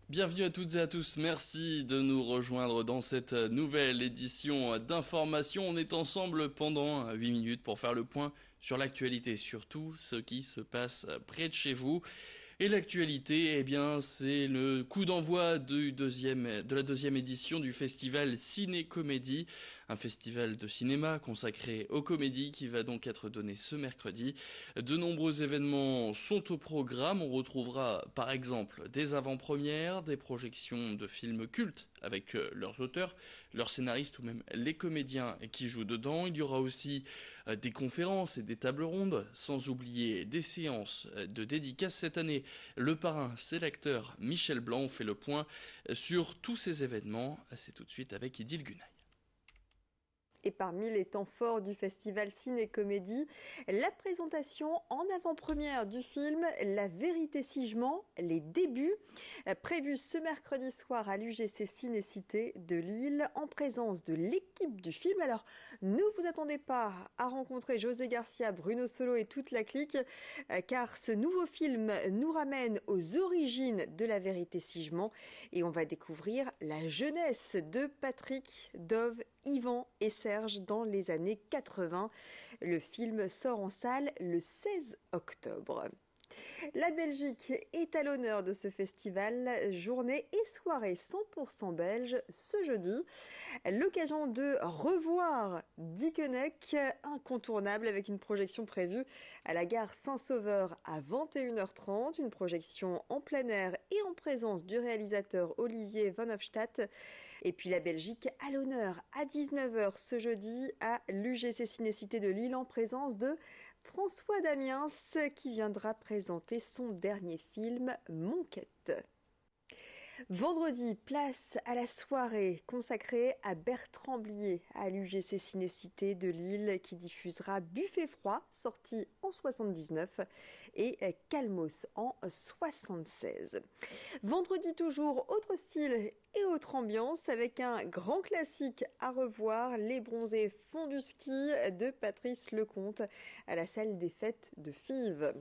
Bienvenue à toutes et à tous, merci de nous rejoindre dans cette nouvelle édition d'information. On est ensemble pendant 8 minutes pour faire le point sur l'actualité, surtout ce qui se passe près de chez vous. Et l'actualité, eh bien, c'est le coup d'envoi de la deuxième édition du festival Ciné-Comédie, un festival de cinéma consacré aux comédies qui va donc être donné ce mercredi. De nombreux événements sont au programme. On retrouvera par exemple des avant-premières, des projections de films cultes avec leurs auteurs, leurs scénaristes ou même les comédiens qui jouent dedans. Il y aura aussi des conférences et des tables rondes, sans oublier des séances de dédicaces cette année. Le parrain, c'est l'acteur Michel Blanc. On fait le point sur tous ces événements. C'est tout de suite avec Idil Gunay. Et parmi les temps forts du festival Ciné-Comédie, la présentation en avant-première du film La vérité si je mens, les débuts, prévus ce mercredi soir à l'UGC Ciné-Cité de Lille en présence de l'équipe du film. Alors, ne vous attendez pas à rencontrer José Garcia, Bruno Solo et toute la clique, car ce nouveau film nous ramène aux origines de La vérité si je mens et on va découvrir la jeunesse de Patrick, Dove, Yvan et Serge dans les années 80. Le film sort en salle le 16 octobre. La Belgique est à l'honneur de ce festival, journée et soirée 100% belge ce jeudi. L'occasion de revoir Dickeneck, incontournable avec une projection prévue à la gare Saint-Sauveur à 21h30, une projection en plein air et en présence du réalisateur Olivier Van Hofstadt. Et puis la Belgique à l'honneur à 19h ce jeudi à l'UGC Cinécité de Lille en présence de François Damiens qui viendra présenter son dernier film Monquête. Vendredi, place à la soirée consacrée à Bertrand Blier à l'UGC Cinécité de Lille qui diffusera Buffet froid, sorti en 79, et Calmos en 76. Vendredi toujours, autre style et autre ambiance avec un grand classique à revoir, Les bronzés font du ski de Patrice Lecomte à la salle des fêtes de Fives.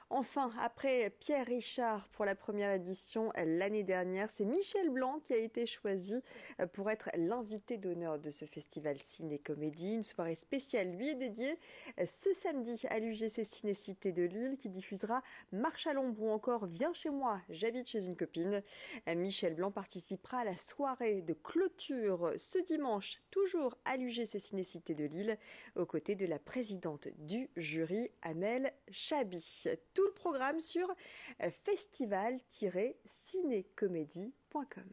Enfin, après Pierre Richard pour la première édition l'année dernière, c'est Michel Blanc qui a été choisi pour être l'invité d'honneur de ce festival Ciné-Comédie. Une soirée spéciale lui est dédiée ce samedi à l'UGC Ciné-Cité de Lille qui diffusera Marche à l'ombre ou encore Viens chez moi, j'habite chez une copine. Michel Blanc participera à la soirée de clôture ce dimanche, toujours à l'UGC Ciné-Cité de Lille, aux côtés de la présidente du jury, Amel Chabi. Tout le programme sur festival-cinécomédie.com.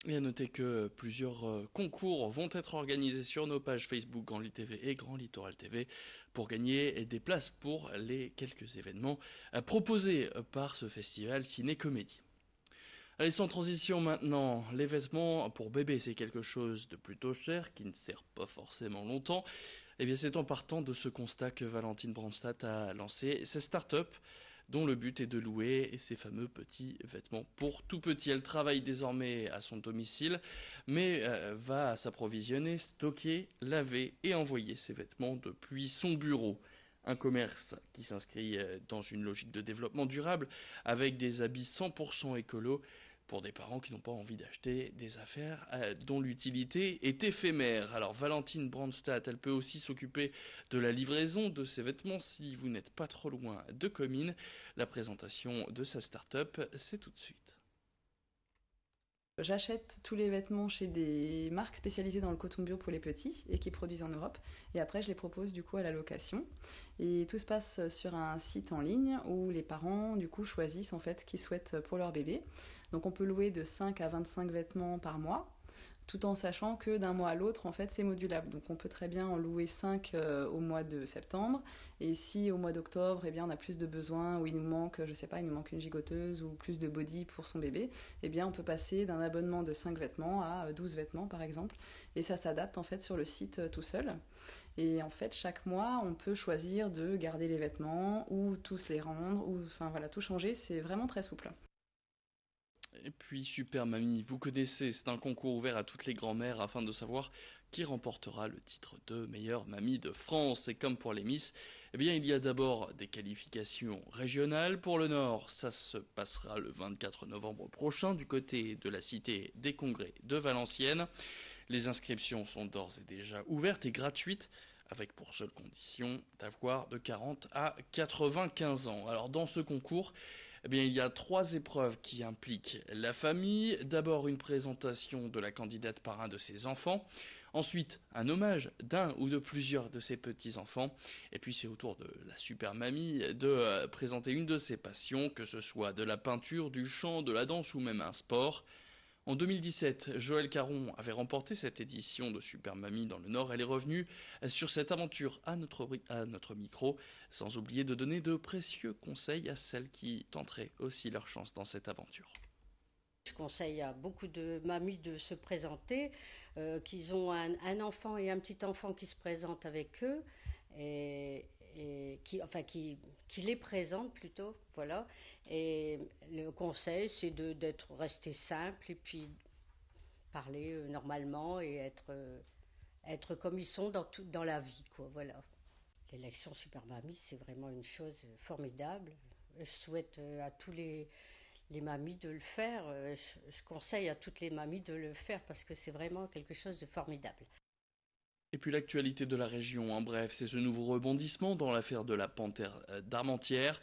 Et à noter que plusieurs concours vont être organisés sur nos pages Facebook Grand Lit TV et Grand Littoral TV pour gagner des places pour les quelques événements proposés par ce festival Ciné-Comédie. Allez, sans transition maintenant, les vêtements pour bébé c'est quelque chose de plutôt cher qui ne sert pas forcément longtemps. Et bien c'est en partant de ce constat que Valentine Brandstadt a lancé ses startups dont le but est de louer ces fameux petits vêtements pour tout petit. Elle travaille désormais à son domicile, mais va s'approvisionner, stocker, laver et envoyer ses vêtements depuis son bureau. Un commerce qui s'inscrit dans une logique de développement durable avec des habits 100% écolos pour des parents qui n'ont pas envie d'acheter des affaires dont l'utilité est éphémère. Alors Valentine Brandstadt, elle peut aussi s'occuper de la livraison de ces vêtements si vous n'êtes pas trop loin de Comines. La présentation de sa start-up, c'est tout de suite. J'achète tous les vêtements chez des marques spécialisées dans le coton bio pour les petits et qui produisent en Europe. Et après, je les propose du coup à la location. Et tout se passe sur un site en ligne où les parents du coup choisissent en fait ce qu'ils souhaitent pour leur bébé. Donc on peut louer de 5 à 25 vêtements par mois, tout en sachant que d'un mois à l'autre, en fait, c'est modulable. Donc on peut très bien en louer 5 au mois de septembre, et si au mois d'octobre, eh bien, on a plus de besoins, ou il nous manque, je sais pas, il nous manque une gigoteuse, ou plus de body pour son bébé, eh bien, on peut passer d'un abonnement de 5 vêtements à 12 vêtements, par exemple, et ça s'adapte, en fait, sur le site tout seul. Et en fait, chaque mois, on peut choisir de garder les vêtements, ou tous les rendre, ou, enfin, voilà, tout changer, c'est vraiment très souple. Et puis Super Mamie, vous connaissez, c'est un concours ouvert à toutes les grand-mères afin de savoir qui remportera le titre de meilleure mamie de France. Et comme pour les Miss, eh bien il y a d'abord des qualifications régionales. Pour le Nord, ça se passera le 24 novembre prochain du côté de la Cité des Congrès de Valenciennes. Les inscriptions sont d'ores et déjà ouvertes et gratuites, avec pour seule condition d'avoir de 40 à 95 ans. Alors dans ce concours, eh bien, il y a 3 épreuves qui impliquent la famille. D'abord une présentation de la candidate par un de ses enfants. Ensuite, un hommage d'un ou de plusieurs de ses petits-enfants. Et puis c'est au tour de la super mamie de présenter une de ses passions, que ce soit de la peinture, du chant, de la danse ou même un sport. En 2017, Joël Caron avait remporté cette édition de Super Mamie dans le Nord. Elle est revenue sur cette aventure à notre micro, sans oublier de donner de précieux conseils à celles qui tenteraient aussi leur chance dans cette aventure. Je conseille à beaucoup de mamies de se présenter, qu'ils ont un enfant et un petit enfant qui se présentent avec eux, et qui les présentent plutôt, voilà. Et le conseil, c'est d'être resté simple et puis parler normalement et être comme ils sont dans la vie, quoi, voilà. L'élection Super Mamie, c'est vraiment une chose formidable. Je souhaite à tous les mamies de le faire. Je conseille à toutes les mamies de le faire parce que c'est vraiment quelque chose de formidable. Et puis l'actualité de la région, en bref, c'est ce nouveau rebondissement dans l'affaire de la panthère d'Armentières.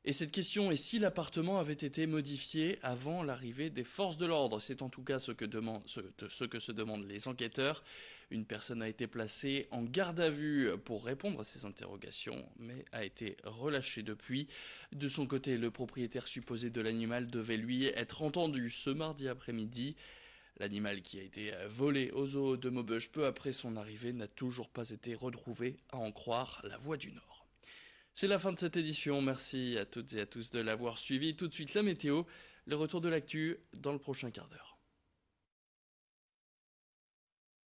Et cette question est si l'appartement avait été modifié avant l'arrivée des forces de l'ordre. C'est en tout cas ce que se demandent les enquêteurs. Une personne a été placée en garde à vue pour répondre à ces interrogations, mais a été relâchée depuis. De son côté, le propriétaire supposé de l'animal devait lui être entendu ce mardi après-midi. L'animal qui a été volé au zoo de Maubeuge peu après son arrivée n'a toujours pas été retrouvé, à en croire La Voix du Nord. C'est la fin de cette édition, merci à toutes et à tous de l'avoir suivi. Tout de suite la météo, le retour de l'actu dans le prochain quart d'heure.